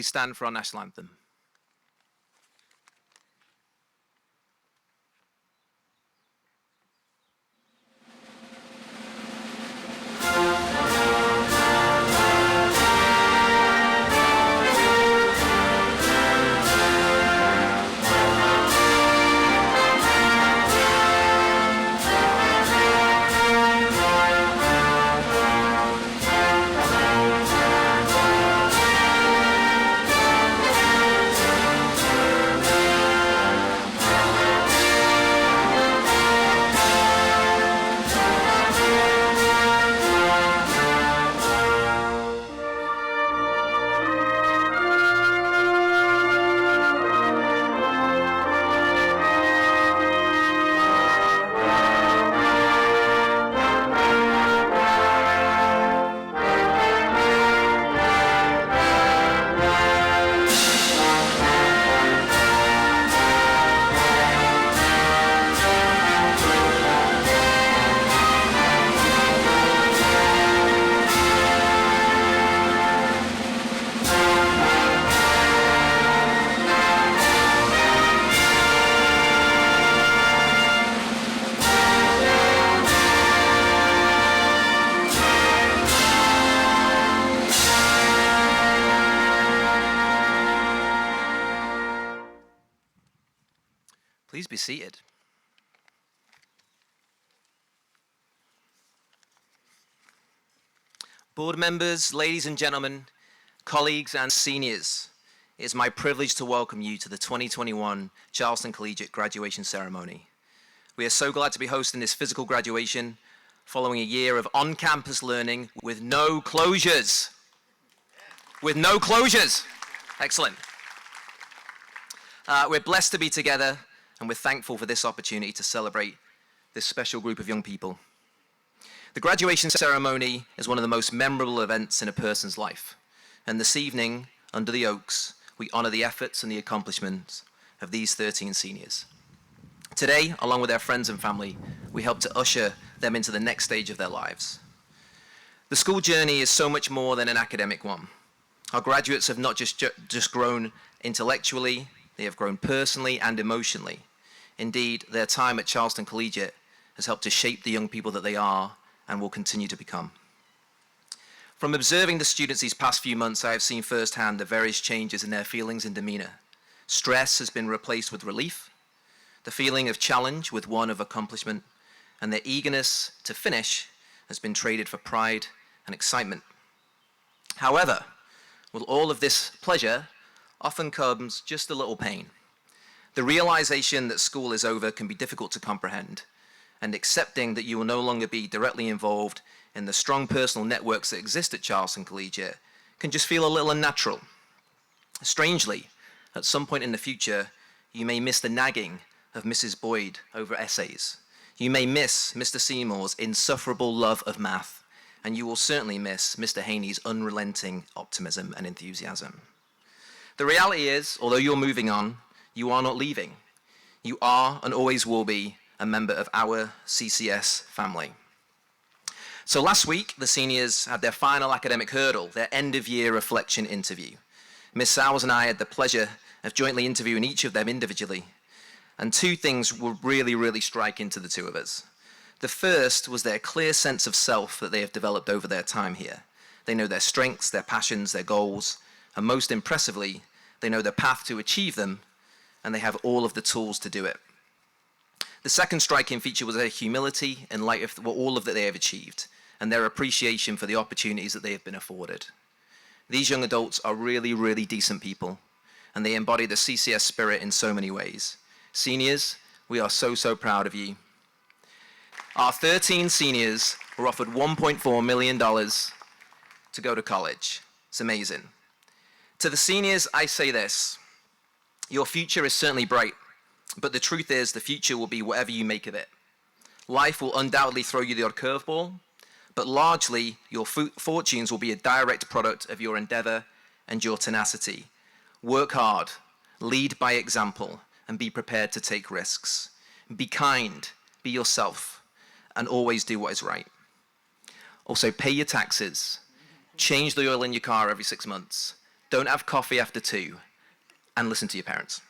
please stand for our national anthem? Please be seated. Board members, ladies and gentlemen, colleagues and seniors, it is my privilege to welcome you to the 2021 Charleston Collegiate graduation ceremony. We are so glad to be hosting this physical graduation following a year of on-campus learning with no closures. With no closures. Excellent. We're blessed to be together, and we're thankful for this opportunity to celebrate this special group of young people. The graduation ceremony is one of the most memorable events in a person's life, and this evening, under the oaks, we honor the efforts and the accomplishments of these 13 seniors. Today, along with their friends and family, we help to usher them into the next stage of their lives. The school journey is so much more than an academic one. Our graduates have not just grown intellectually, they have grown personally and emotionally. Indeed, their time at Charleston Collegiate has helped to shape the young people that they are and will continue to become. From observing the students these past few months, I have seen firsthand the various changes in their feelings and demeanor. Stress has been replaced with relief, the feeling of challenge with one of accomplishment, and their eagerness to finish has been traded for pride and excitement. However, with all of this pleasure often comes just a little pain. The realization that school is over can be difficult to comprehend, and accepting that you will no longer be directly involved in the strong personal networks that exist at Charleston Collegiate can just feel a little unnatural. Strangely, at some point in the future, you may miss the nagging of Mrs. Boyd over essays. You may miss Mr. Seymour's insufferable love of math, and you will certainly miss Mr. Haney's unrelenting optimism and enthusiasm. The reality is, although you're moving on, you are not leaving. You are and always will be a member of our CCS family. So last week, the seniors had their final academic hurdle, their end-of-year reflection interview. Misael and I had the pleasure of jointly interviewing each of them individually, and two things were really striking to the two of us. The first was their clear sense of self that they have developed over their time here. They know their strengths, their passions, their goals, and most impressively, they know the path to achieve them, and they have all of the tools to do it. The second striking feature was their humility in light of all of that they have achieved, and their appreciation for the opportunities that they have been afforded. These young adults are really decent people, and they embody the CCS spirit in so many ways. Seniors, we are so proud of you. Our 13 seniors were offered $1.4 million to go to college. It's amazing. To the seniors, I say this: your future is certainly bright, but the truth is the future will be whatever you make of it. Life will undoubtedly throw you the odd curveball, but largely your fortunes will be a direct product of your endeavor and your tenacity. Work hard, lead by example, and be prepared to take risks. Be kind, be yourself, and always do what is right. Also, pay your taxes, change the oil in your car every 6 months, Don't have coffee after 2, and listen to your parents.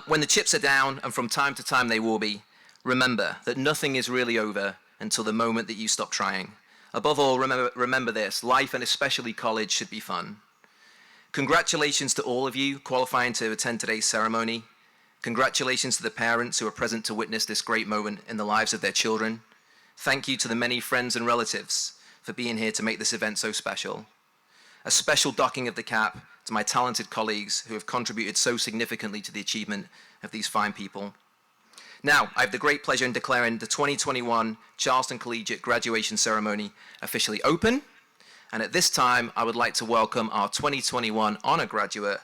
When the chips are down, and from time to time they will be, remember that nothing is really over until the moment that you stop trying. Above all, remember this: life, and especially college, should be fun. Congratulations to all of you qualifying to attend today's ceremony. Congratulations to the parents who are present to witness this great moment in the lives of their children. Thank you to the many friends and relatives for being here to make this event so special. A special docking of the cap to my talented colleagues who have contributed so significantly to the achievement of these fine people. Now, I have the great pleasure in declaring the 2021 Charleston Collegiate graduation ceremony officially open. And at this time, I would like to welcome our 2021 honor graduate,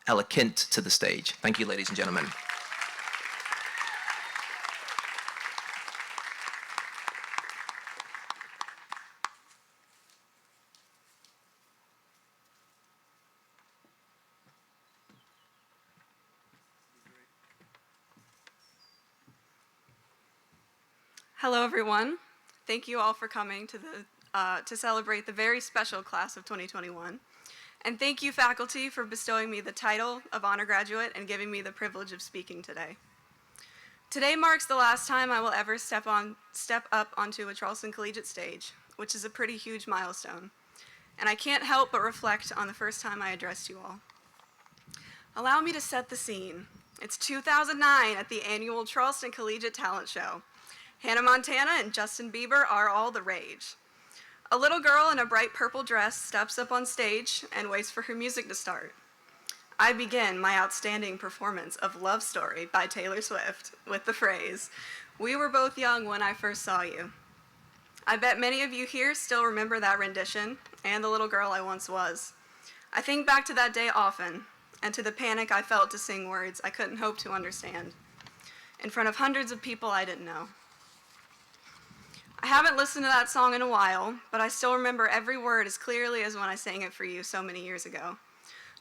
Ella Kint, to the stage. Thank you, ladies and gentlemen. Hello, everyone. Thank you all for coming to celebrate the very special class of 2021. And thank you, faculty, for bestowing me the title of honor graduate and giving me the privilege of speaking today. Today marks the last time I will ever step up onto a Charleston Collegiate stage, which is a pretty huge milestone. And I can't help but reflect on the first time I addressed you all. Allow me to set the scene. It's 2009 at the annual Charleston Collegiate Talent Show. Hannah Montana and Justin Bieber are all the rage. A little girl in a bright purple dress steps up on stage and waits for her music to start. I begin my outstanding performance of Love Story by Taylor Swift with the phrase, "We were both young when I first saw you." I bet many of you here still remember that rendition and the little girl I once was. I think back to that day often and to the panic I felt to sing words I couldn't hope to understand in front of hundreds of people I didn't know. I haven't listened to that song in a while, but I still remember every word as clearly as when I sang it for you so many years ago.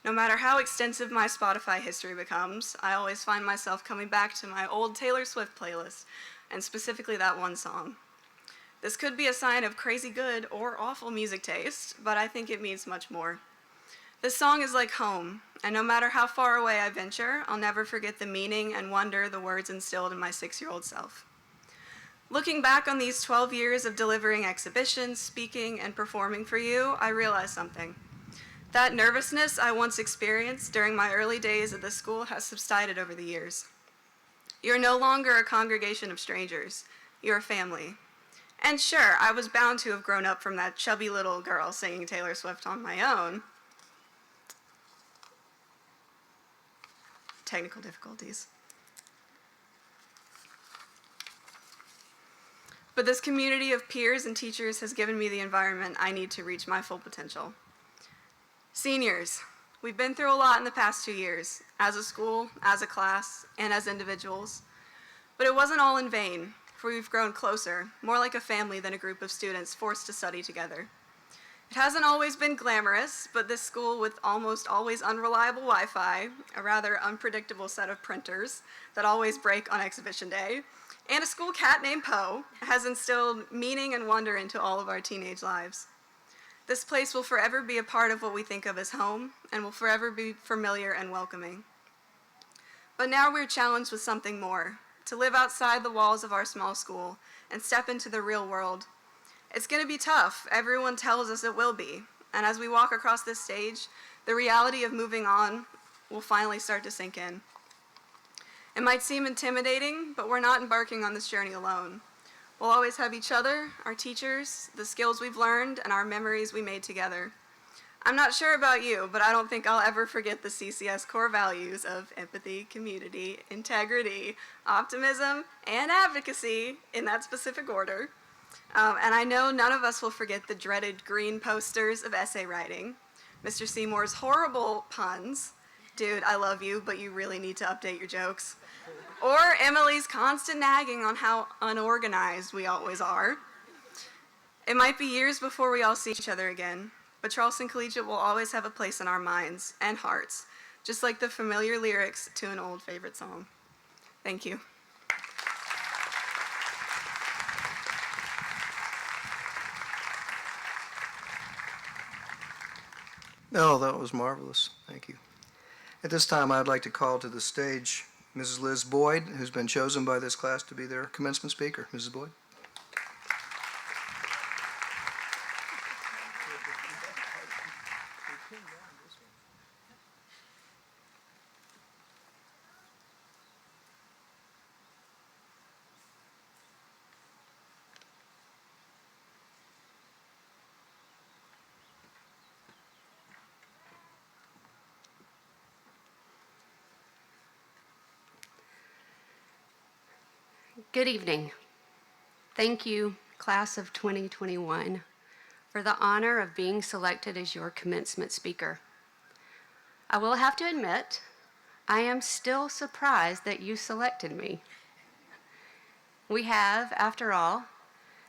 No matter how extensive my Spotify history becomes, I always find myself coming back to my old Taylor Swift playlist, and specifically that one song. This could be a sign of crazy good or awful music taste, but I think it means much more. This song is like home, and no matter how far away I venture, I'll never forget the meaning and wonder the words instilled in my 6-year-old self. Looking back on these 12 years of delivering exhibitions, speaking, and performing for you, I realized something. That nervousness I once experienced during my early days at the school has subsided over the years. You're no longer a congregation of strangers. You're a family. And sure, I was bound to have grown up from that chubby little girl singing Taylor Swift on my own. Technical difficulties. But this community of peers and teachers has given me the environment I need to reach my full potential. Seniors, we've been through a lot in the past 2 years, as a school, as a class, and as individuals. But it wasn't all in vain, for we've grown closer, more like a family than a group of students forced to study together. It hasn't always been glamorous, but this school with almost always unreliable Wi-Fi, a rather unpredictable set of printers that always break on exhibition day, and a school cat named Poe has instilled meaning and wonder into all of our teenage lives. This place will forever be a part of what we think of as home and will forever be familiar and welcoming. But now we're challenged with something more, to live outside the walls of our small school and step into the real world. It's going to be tough. Everyone tells us it will be. And as we walk across this stage, the reality of moving on will finally start to sink in. It might seem intimidating, but we're not embarking on this journey alone. We'll always have each other, our teachers, the skills we've learned, and our memories we made together. I'm not sure about you, but I don't think I'll ever forget the CCS core values of empathy, community, integrity, optimism, and advocacy in that specific order. And I know none of us will forget the dreaded green posters of essay writing, Mr. Seymour's horrible puns, "Dude, I love you, but you really need to update your jokes," or Emily's constant nagging on how unorganized we always are. It might be years before we all see each other again, but Charleston Collegiate will always have a place in our minds and hearts, just like the familiar lyrics to an old favorite song. Thank you. No, that was marvelous. Thank you. At this time, I'd like to call to the stage Mrs. Liz Boyd, who's been chosen by this class to be their commencement speaker. Mrs. Boyd. Good evening. Thank you, class of 2021, for the honor of being selected as your commencement speaker. I will have to admit, I am still surprised that you selected me. We have, after all,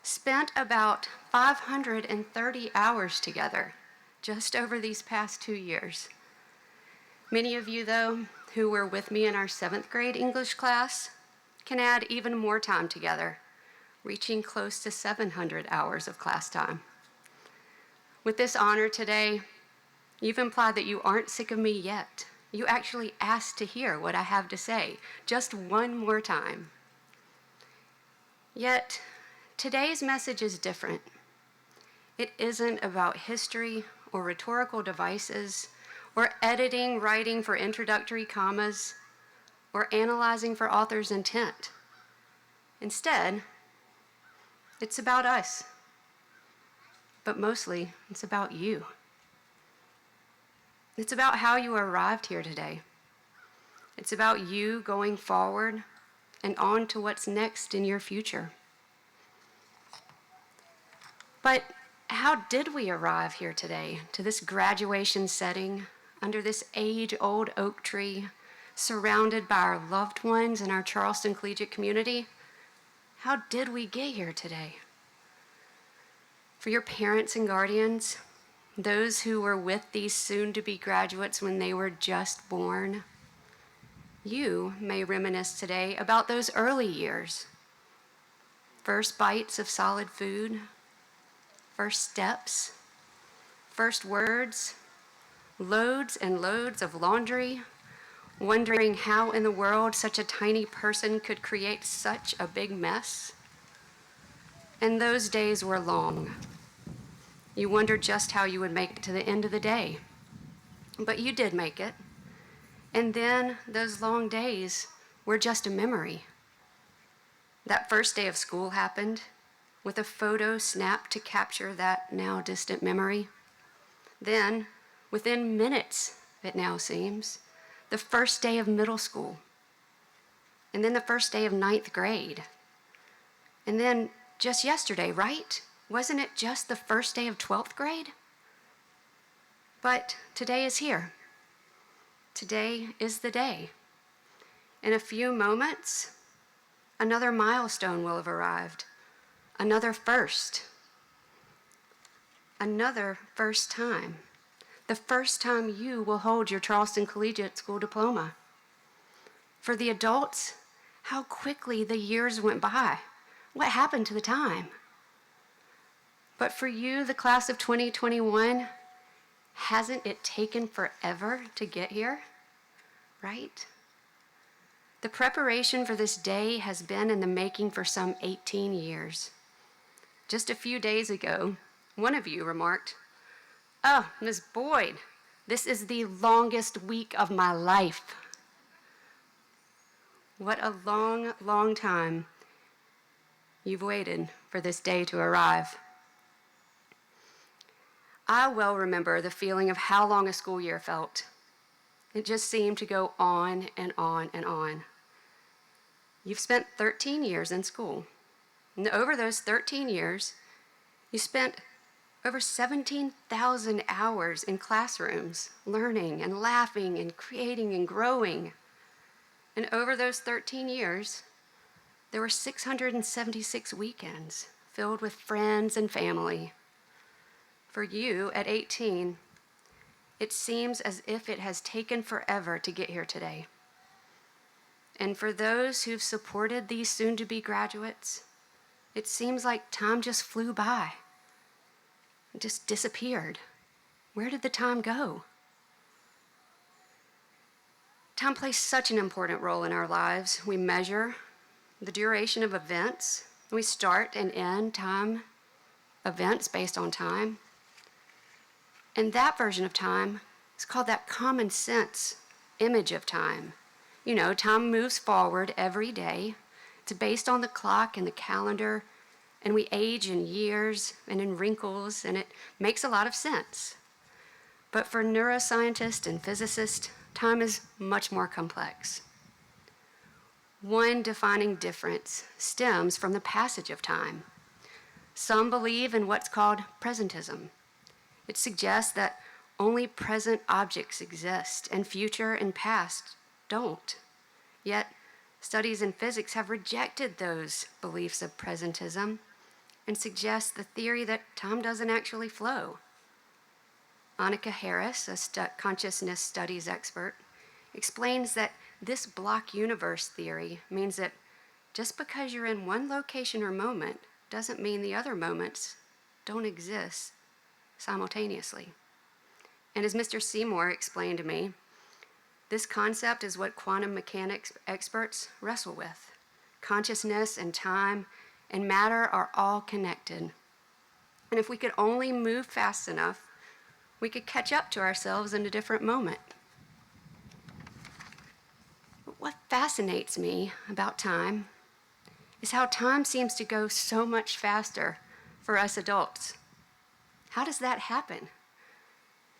spent about 530 hours together just over these past 2 years. Many of you, though, who were with me in our 7th grade English class can add even more time together, reaching close to 700 hours of class time. With this honor today, you've implied that you aren't sick of me yet. You actually asked to hear what I have to say, just one more time. Yet, today's message is different. It isn't about history or rhetorical devices or editing, writing for introductory commas, or analyzing for author's intent. Instead, it's about us, but mostly it's about you. It's about how you arrived here today. It's about you going forward and on to what's next in your future. But how did we arrive here today to this graduation setting under this age-old oak tree, surrounded by our loved ones in our Charleston Collegiate community? How did we get here today? For your parents and guardians, those who were with these soon-to-be graduates when they were just born, you may reminisce today about those early years. First bites of solid food, first steps, first words, loads and loads of laundry, wondering how in the world such a tiny person could create such a big mess. And those days were long. You wondered just how you would make it to the end of the day. But you did make it. And then those long days were just a memory. That first day of school happened with a photo snapped to capture that now distant memory. Then, within minutes, it now seems, the first day of middle school, and then the first day of 9th grade, and then just yesterday, right? Wasn't it just the first day of 12th grade? But today is here. Today is the day. In a few moments, another milestone will have arrived, another first time. The first time you will hold your Charleston Collegiate School diploma. For the adults, how quickly the years went by. What happened to the time? But for you, the class of 2021, hasn't it taken forever to get here? Right? The preparation for this day has been in the making for some 18 years. Just a few days ago, one of you remarked, "Oh, Ms. Boyd, this is the longest week of my life." What a long, long time you've waited for this day to arrive. I well remember the feeling of how long a school year felt. It just seemed to go on and on and on. You've spent 13 years in school. And over those 13 years, you spent over 17,000 hours in classrooms, learning and laughing and creating and growing. And over those 13 years, there were 676 weekends filled with friends and family. For you, at 18, it seems as if it has taken forever to get here today. And for those who've supported these soon-to-be graduates, it seems like time just flew by. It just disappeared. Where did the time go? Time plays such an important role in our lives. We measure the duration of events. We start and end time events based on time. And that version of time is called that common sense image of time. You know, time moves forward every day. It's based on the clock and the calendar, and we age in years and in wrinkles, and it makes a lot of sense. But for neuroscientists and physicists, time is much more complex. One defining difference stems from the passage of time. Some believe in what's called presentism. It suggests that only present objects exist and future and past don't. Yet, studies in physics have rejected those beliefs of presentism and suggest the theory that time doesn't actually flow. Annika Harris, a consciousness studies expert, explains that this block universe theory means that just because you're in one location or moment doesn't mean the other moments don't exist simultaneously. And as Mr. Seymour explained to me, this concept is what quantum mechanics experts wrestle with. Consciousness and time and matter are all connected. And if we could only move fast enough, we could catch up to ourselves in a different moment. But what fascinates me about time is how time seems to go so much faster for us adults. How does that happen?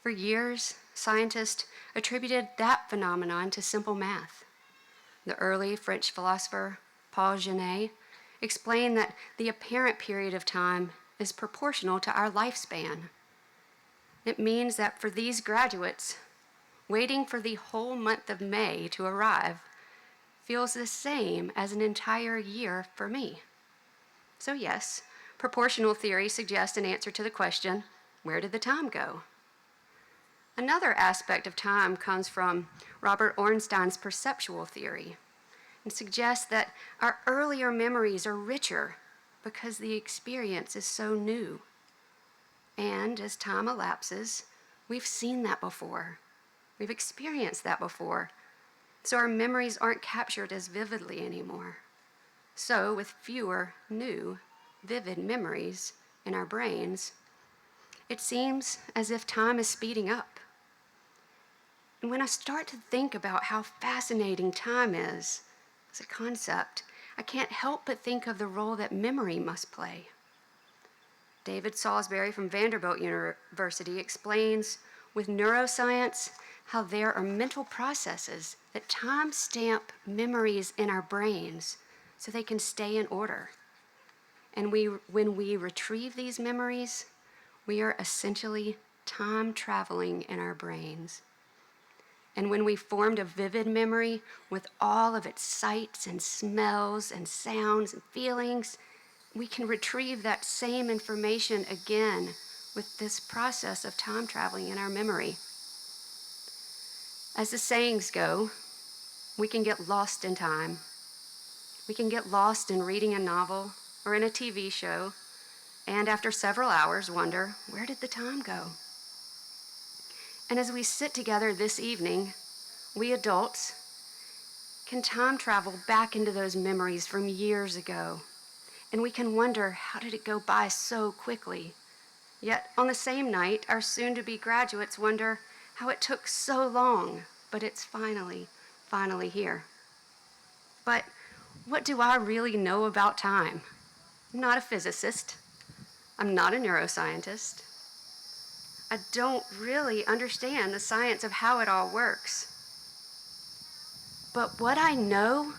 For years, scientists attributed that phenomenon to simple math. The early French philosopher Paul Genet explained that the apparent period of time is proportional to our lifespan. It means that for these graduates, waiting for the whole month of May to arrive feels the same as an entire year for me. So yes, proportional theory suggests an answer to the question, where did the time go? Another aspect of time comes from Robert Ornstein's perceptual theory and suggests that our earlier memories are richer because the experience is so new. And as time elapses, we've seen that before. We've experienced that before. So our memories aren't captured as vividly anymore. So with fewer new, vivid memories in our brains, it seems as if time is speeding up. And when I start to think about how fascinating time is as a concept, I can't help but think of the role that memory must play. David Salisbury from Vanderbilt University explains with neuroscience how there are mental processes that time-stamp memories in our brains so they can stay in order. And when we retrieve these memories, we are essentially time traveling in our brains. And when we formed a vivid memory with all of its sights and smells and sounds and feelings, we can retrieve that same information again with this process of time traveling in our memory. As the sayings go, we can get lost in time. We can get lost in reading a novel or in a TV show, and after several hours wonder, where did the time go? And as we sit together this evening, we adults can time travel back into those memories from years ago. And we can wonder, how did it go by so quickly? Yet on the same night, our soon-to-be graduates wonder how it took so long, but it's finally here. But what do I really know about time? I'm not a physicist. I'm not a neuroscientist. I don't really understand the science of how it all works. But what I know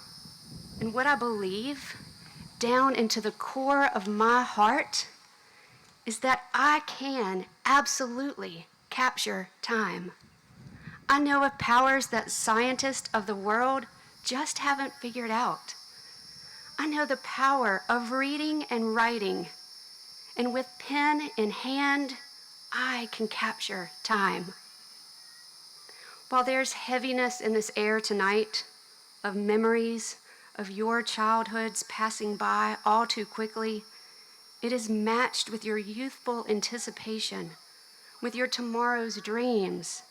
and what I believe down into the core of my heart is that I can absolutely capture time. I know of powers that scientists of the world just haven't figured out. I know the power of reading and writing, and with pen in hand, I can capture time. While there's heaviness in this air tonight of memories of your childhoods passing by all too quickly, it is matched with your youthful anticipation, with your tomorrow's dreams,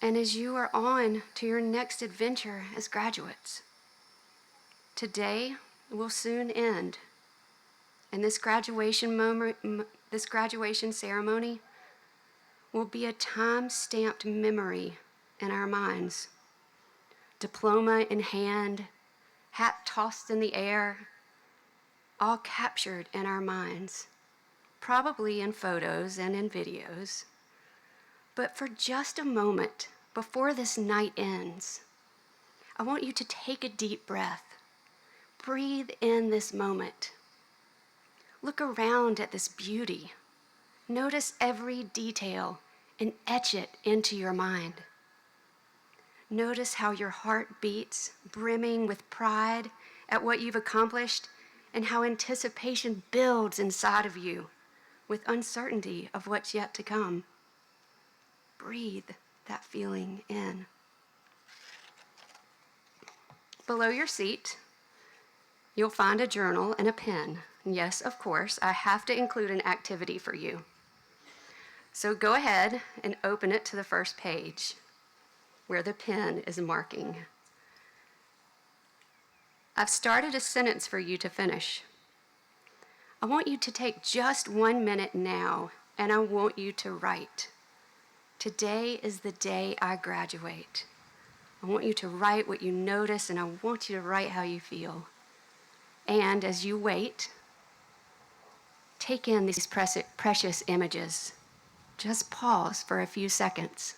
and as you are on to your next adventure as graduates. Today will soon end, and this graduation ceremony will be a time-stamped memory in our minds. Diploma in hand, hat tossed in the air, all captured in our minds, probably in photos and in videos. But for just a moment before this night ends, I want you to take a deep breath. Breathe in this moment. Look around at this beauty. Notice every detail and etch it into your mind. Notice how your heart beats, brimming with pride at what you've accomplished, and how anticipation builds inside of you with uncertainty of what's yet to come. Breathe that feeling in. Below your seat, you'll find a journal and a pen. Yes, of course, I have to include an activity for you. So go ahead and open it to the first page where the pen is marking. I've started a sentence for you to finish. I want you to take just 1 minute now, and I want you to write. Today is the day I graduate. I want you to write what you notice, and I want you to write how you feel. And as you wait, take in these precious images. Just pause for a few seconds.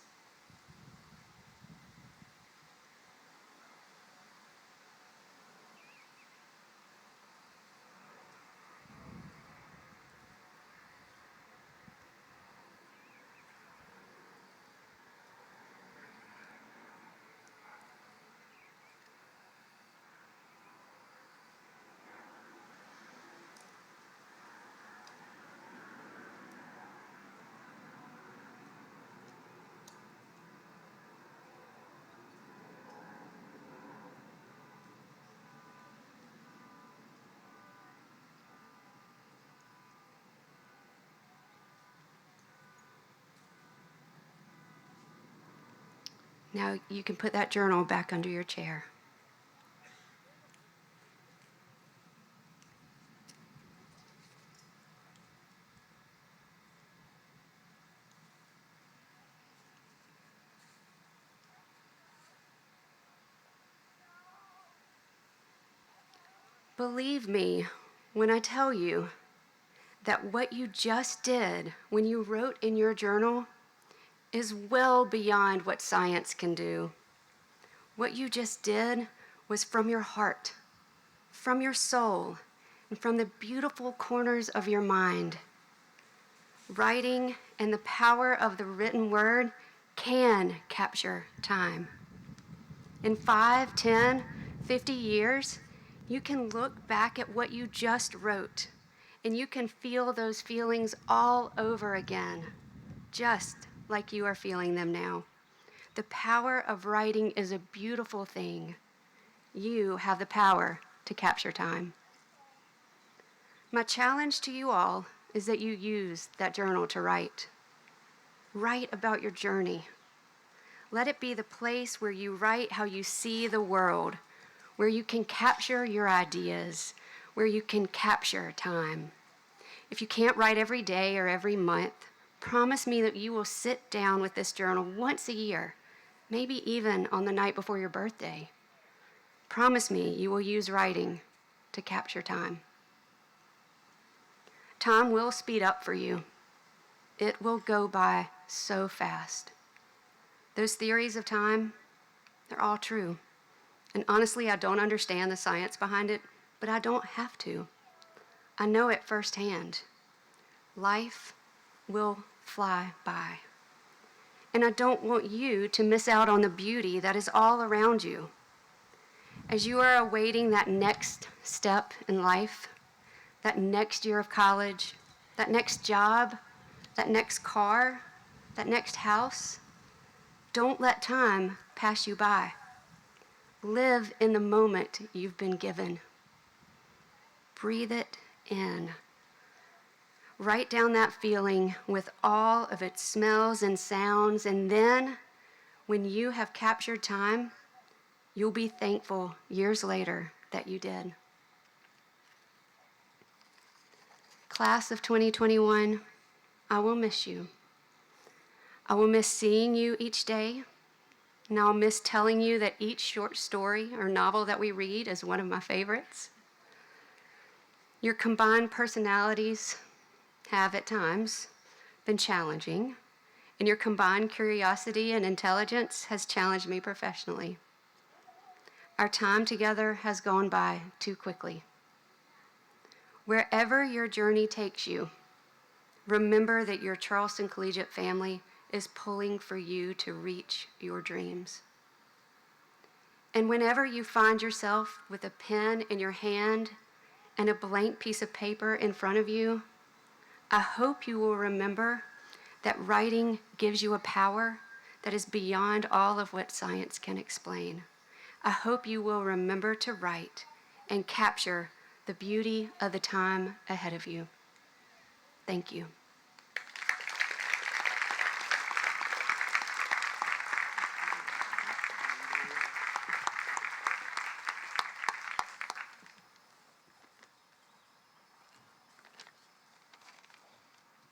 Now you can put that journal back under your chair. Believe me when I tell you that what you just did when you wrote in your journal is well beyond what science can do. What you just did was from your heart, from your soul, and from the beautiful corners of your mind. Writing and the power of the written word can capture time. In 5, 10, 50 years, you can look back at what you just wrote, and you can feel those feelings all over again, just like you are feeling them now. The power of writing is a beautiful thing. You have the power to capture time. My challenge to you all is that you use that journal to write. Write about your journey. Let it be the place where you write how you see the world, where you can capture your ideas, where you can capture time. If you can't write every day or every month, promise me that you will sit down with this journal once a year, maybe even on the night before your birthday. Promise me you will use writing to capture time. Time will speed up for you. It will go by so fast. Those theories of time, they're all true. And honestly, I don't understand the science behind it, but I don't have to. I know it firsthand. Life will fly by. And I don't want you to miss out on the beauty that is all around you. As you are awaiting that next step in life, that next year of college, that next job, that next car, that next house, don't let time pass you by. Live in the moment you've been given. Breathe it in. Write down that feeling with all of its smells and sounds, and then when you have captured time, you'll be thankful years later that you did. Class of 2021, I will miss you. I will miss seeing you each day, and I'll miss telling you that each short story or novel that we read is one of my favorites. Your combined personalities have at times been challenging, and your combined curiosity and intelligence has challenged me professionally. Our time together has gone by too quickly. Wherever your journey takes you, remember that your Charleston Collegiate family is pulling for you to reach your dreams. And whenever you find yourself with a pen in your hand and a blank piece of paper in front of you, I hope you will remember that writing gives you a power that is beyond all of what science can explain. I hope you will remember to write and capture the beauty of the time ahead of you. Thank you.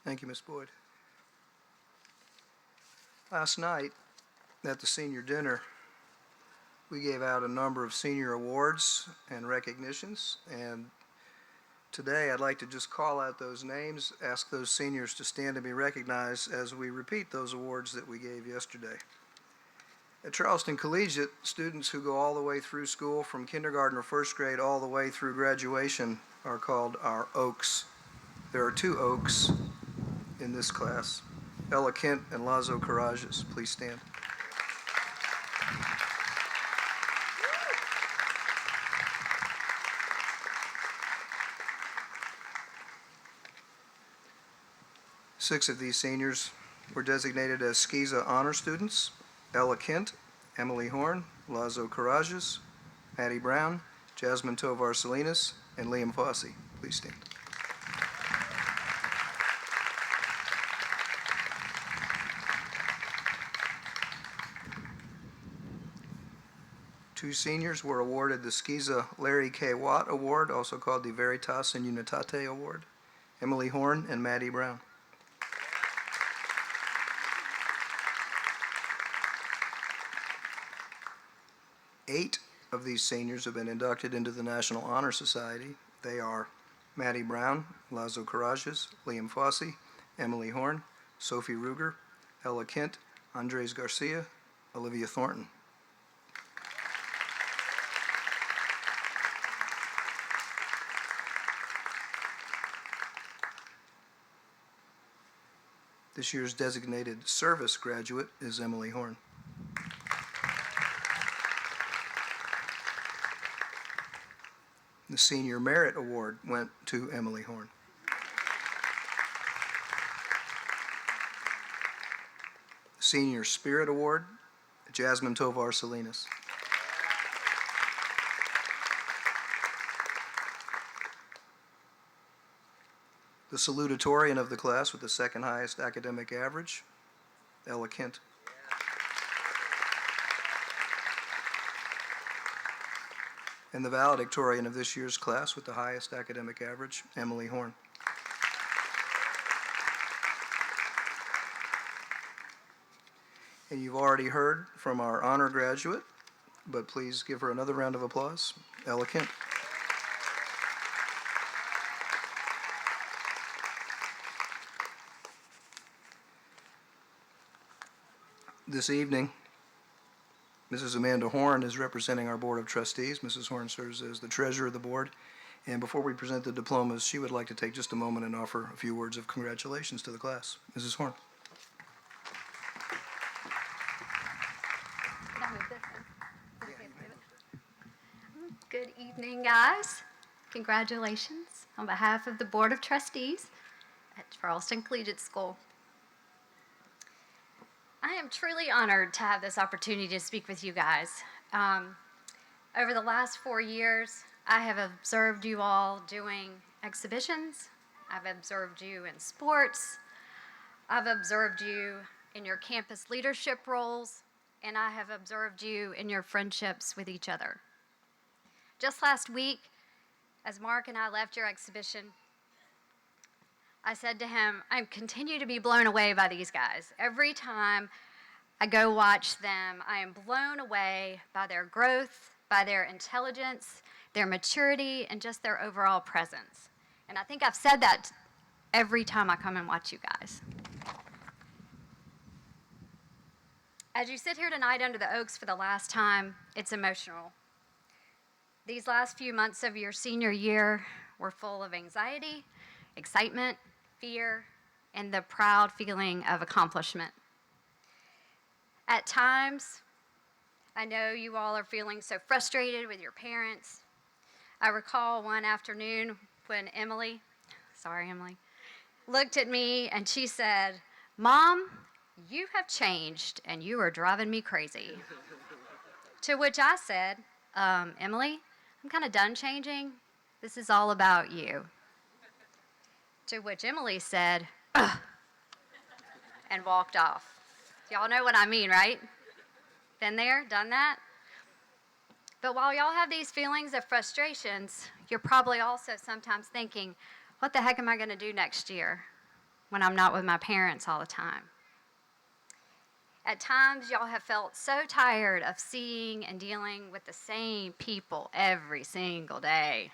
Thank you, Ms. Boyd. Last night at the senior dinner, we gave out a number of senior awards and recognitions, and today I'd like to just call out those names, ask those seniors to stand and be recognized as we repeat those awards that we gave yesterday. At Charleston Collegiate, students who go all the way through school from kindergarten or first grade all the way through graduation are called our Oaks. There are two Oaks in this class, Ella Kent and Lazo Karajas. Please stand. Six of these seniors were designated as SCISA honor students: Ella Kent, Emily Horn, Lazo Karajas, Maddie Brown, Jasmine Tovar Salinas, and Liam Fossey. Please stand. Two seniors were awarded the SCISA Larry K. Watt Award, also called the Veritas in Unitate Award: Emily Horn and Maddie Brown. Eight of these seniors have been inducted into the National Honor Society. They are Maddie Brown, Lazo Karajas, Liam Fossey, Emily Horn, Sophie Ruger, Ella Kent, Andres Garcia, Olivia Thornton. This year's designated service graduate is Emily Horn. The Senior Merit Award went to Emily Horn. Senior Spirit Award, Jasmine Tovar Salinas. The salutatorian of the class with the second highest academic average, Ella Kent. And the valedictorian of this year's class with the highest academic average, Emily Horn. And you've already heard from our honor graduate, but please give her another round of applause, Ella Kent. This evening, Mrs. Amanda Horn is representing our Board of Trustees. Mrs. Horn serves as the treasurer of the board. And before we present the diplomas, she would like to take just a moment and offer a few words of congratulations to the class. Mrs. Horn. Good evening, guys. Congratulations on behalf of the Board of Trustees at Charleston Collegiate School. I am truly honored to have this opportunity to speak with you guys. Over the last 4 years, I have observed you all doing exhibitions, I've observed you in sports. I've observed you in your campus leadership roles, and I have observed you in your friendships with each other. Just last week, as Mark and I left your exhibition, I said to him, I continue to be blown away by these guys. Every time I go watch them, I am blown away by their growth, by their intelligence, their maturity, and just their overall presence. And I think I've said that every time I come and watch you guys. As you sit here tonight under the oaks for the last time, it's emotional. These last few months of your senior year were full of anxiety, excitement, fear, and the proud feeling of accomplishment. At times, I know you all are feeling so frustrated with your parents. I recall one afternoon when Emily, looked at me and she said, "Mom, you have changed and you are driving me crazy." To which I said, Emily, I'm kind of done changing. This is all about you. To which Emily said, "Ugh," and walked off. Y'all know what I mean, right? Been there, done that? But while y'all have these feelings of frustrations, you're probably also sometimes thinking, what the heck am I going to do next year when I'm not with my parents all the time? At times, y'all have felt so tired of seeing and dealing with the same people every single day.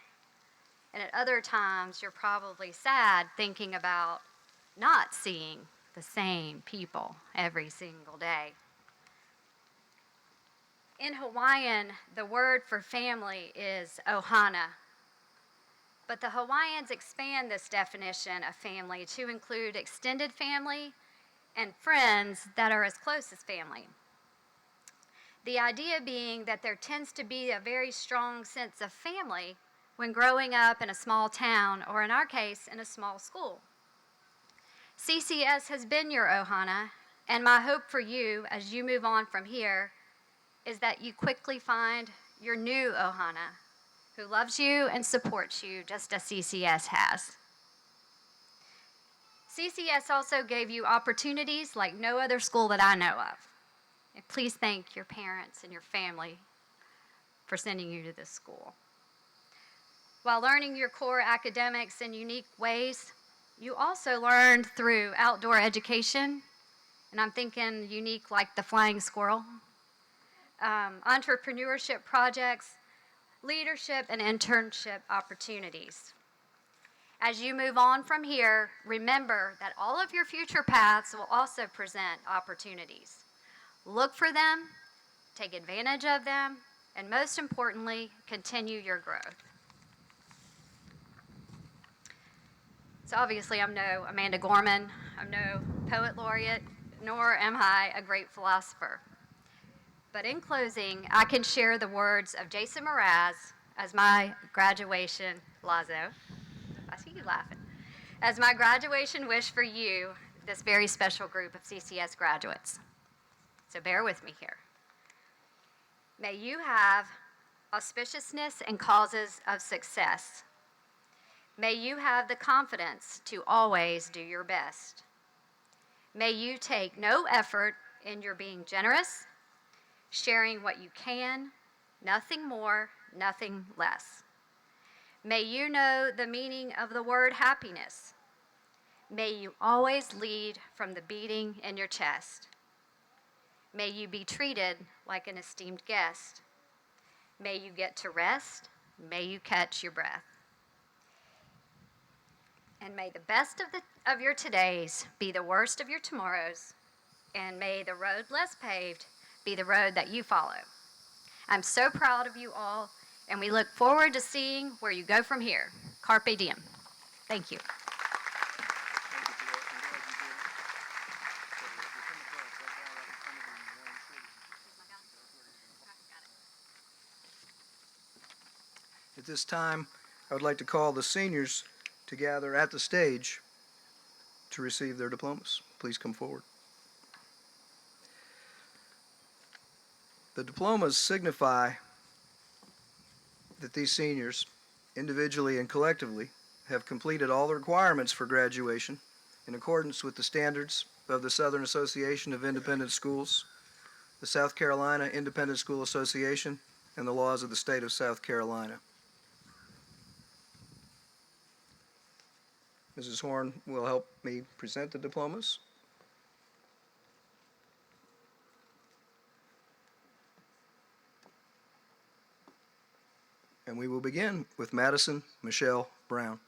And at other times, you're probably sad thinking about not seeing the same people every single day. In Hawaiian, the word for family is ohana. But the Hawaiians expand this definition of family to include extended family and friends that are as close as family. The idea being that there tends to be a very strong sense of family when growing up in a small town, or in our case, in a small school. CCS has been your ohana, and my hope for you as you move on from here is that you quickly find your new ohana, who loves you and supports you just as CCS has. CCS also gave you opportunities like no other school that I know of. And please thank your parents and your family for sending you to this school. While learning your core academics in unique ways, you also learned through outdoor education, and I'm thinking unique like the flying squirrel, entrepreneurship projects, leadership, and internship opportunities. As you move on from here, remember that all of your future paths will also present opportunities. Look for them, take advantage of them, and most importantly, continue your growth. So obviously I'm no Amanda Gorman, I'm no poet laureate, nor am I a great philosopher. But in closing, I can share the words of Jason Mraz as my graduation, Lazo, I see you laughing, as my graduation wish for you, this very special group of CCS graduates. So bear with me here. May you have auspiciousness and causes of success. May you have the confidence to always do your best. May you take no effort in your being generous, sharing what you can, nothing more, nothing less. May you know the meaning of the word happiness. May you always lead from the beating in your chest. May you be treated like an esteemed guest. May you get to rest. May you catch your breath. And may the best of your todays be the worst of your tomorrows. And may the road less paved be the road that you follow. I'm so proud of you all, and we look forward to seeing where you go from here. Carpe diem. Thank you. At this time, I would like to call the seniors to gather at the stage to receive their diplomas. Please come forward. The diplomas signify that these seniors, individually and collectively, have completed all the requirements for graduation in accordance with the standards of the Southern Association of Independent Schools, the South Carolina Independent School Association, and the laws of the state of South Carolina. Mrs. Horn will help me present the diplomas. And we will begin with Madison Michelle Brown.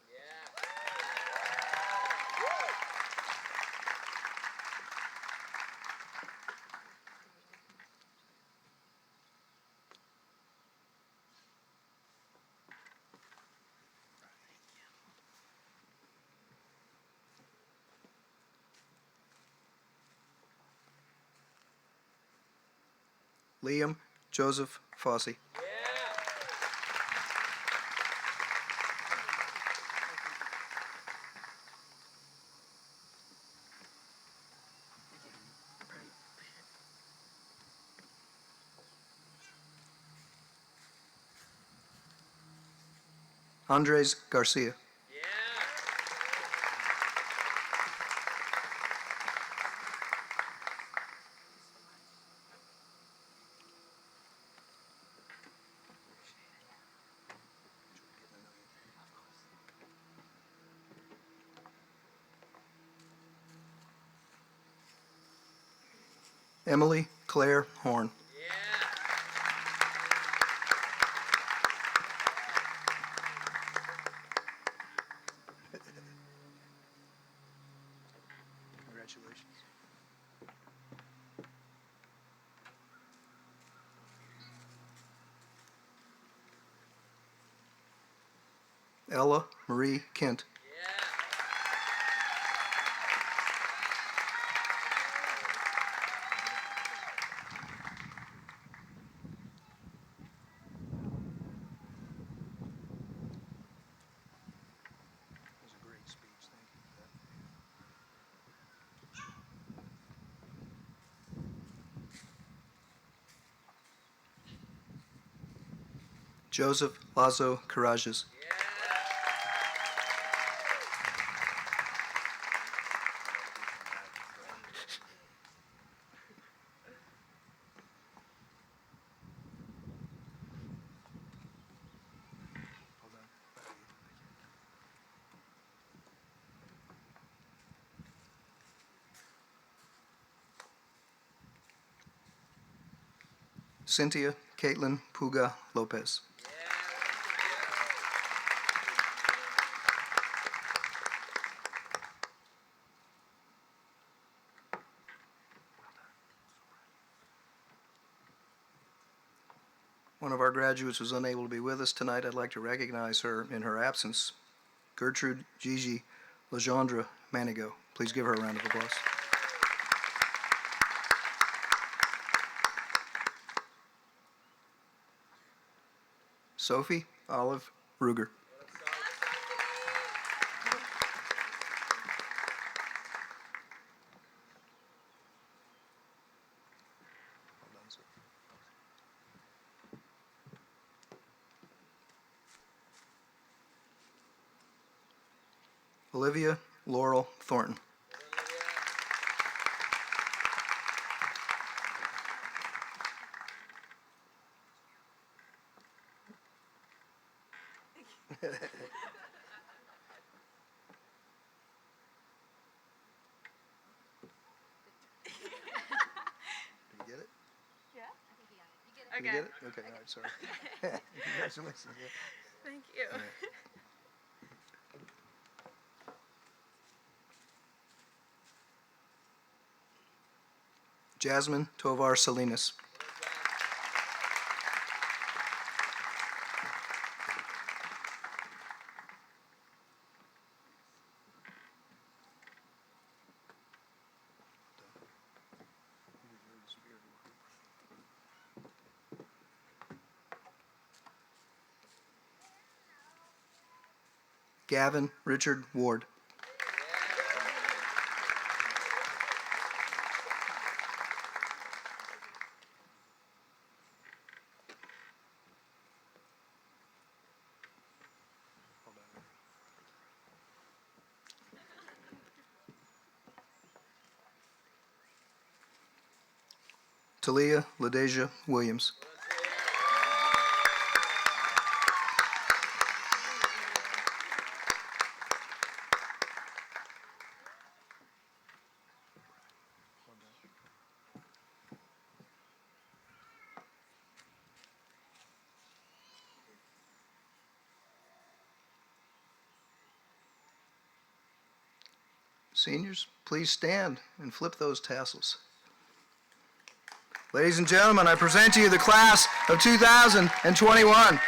Liam Joseph Fossey. Andres Garcia. Emily Claire Horn. Congratulations. Ella Marie Kent. That was a great speech. Thank you for that. Joseph Lazo Carajas. Cynthia Caitlin Puga Lopez. One of our graduates was unable to be with us tonight. I'd like to recognize her in her absence. Gertrude Gigi Legendre Manigo. Please give her a round of applause. Sophie Olive Ruger. Olivia Laurel Thornton. Did you get it? Yeah. Did you get it? Okay, all right, sorry. Congratulations. Yeah. Thank you. All right. Jasmine Tovar Salinas. Gavin Richard Ward. Talia LaDeja Williams. Seniors, please stand and flip those tassels. Ladies and gentlemen, I present to you the class of 2021.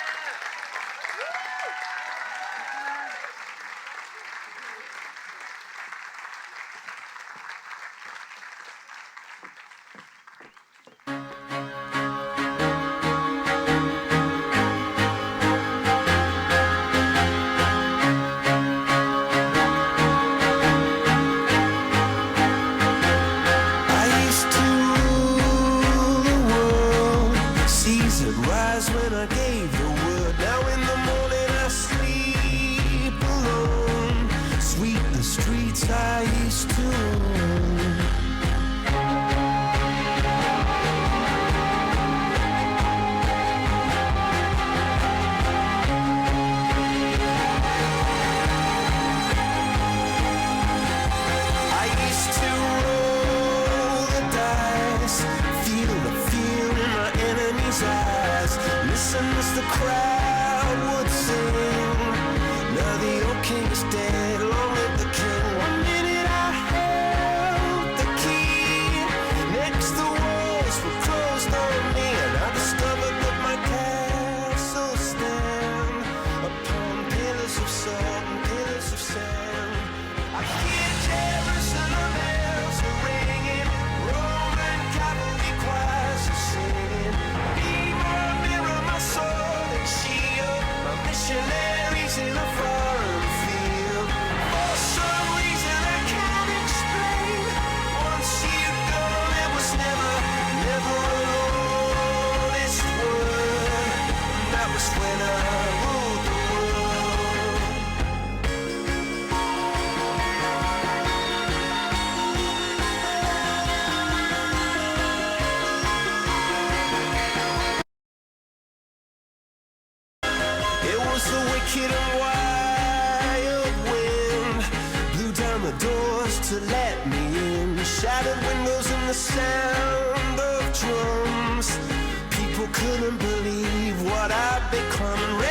Couldn't believe what I'd become.